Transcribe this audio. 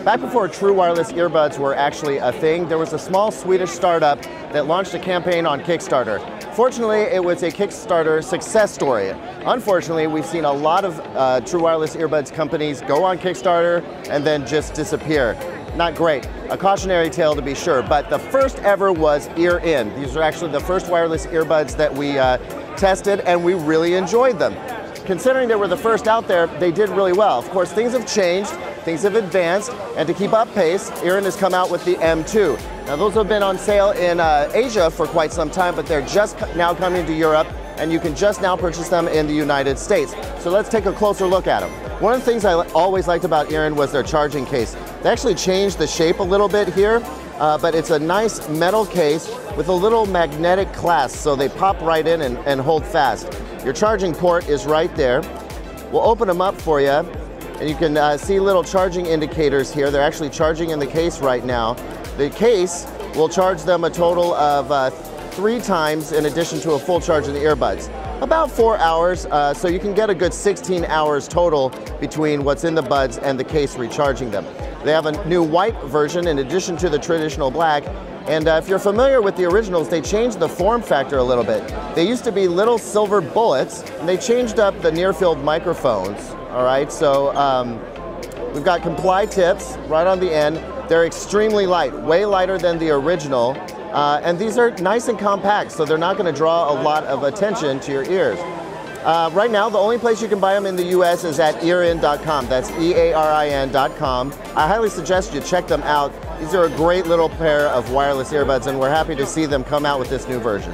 Back before true wireless earbuds were actually a thing, there was a small Swedish startup that launched a campaign on Kickstarter. Fortunately, it was a Kickstarter success story. Unfortunately, we've seen a lot of true wireless earbuds companies go on Kickstarter and then just disappear. Not great. A cautionary tale to be sure, but the first ever was Earin M. These are actually the first wireless earbuds that we tested, and we really enjoyed them. Considering they were the first out there, they did really well. Of course, things have changed, things have advanced, and to keep up pace, Earin has come out with the M2. Now, those have been on sale in Asia for quite some time, but they're just now coming to Europe, and you can just now purchase them in the United States. So let's take a closer look at them. One of the things I always liked about Earin was their charging case. They actually changed the shape a little bit here, but it's a nice metal case with a little magnetic clasp, so they pop right in and hold fast. Your charging port is right there. We'll open them up for you, and you can see little charging indicators here. They're actually charging in the case right now. The case will charge them a total of 3 times in addition to a full charge of the earbuds. About 4 hours, so you can get a good 16 hours total between what's in the buds and the case recharging them. They have a new white version in addition to the traditional black, and if you're familiar with the originals, they changed the form factor a little bit. They used to be little silver bullets, and they changed up the near-field microphones, all right? So we've got comply tips right on the end. They're extremely light, way lighter than the original. And these are nice and compact, so they're not going to draw a lot of attention to your ears. Right now, the only place you can buy them in the US is at earin.com. That's EARIN.com. I highly suggest you check them out. These are a great little pair of wireless earbuds, and we're happy to see them come out with this new version.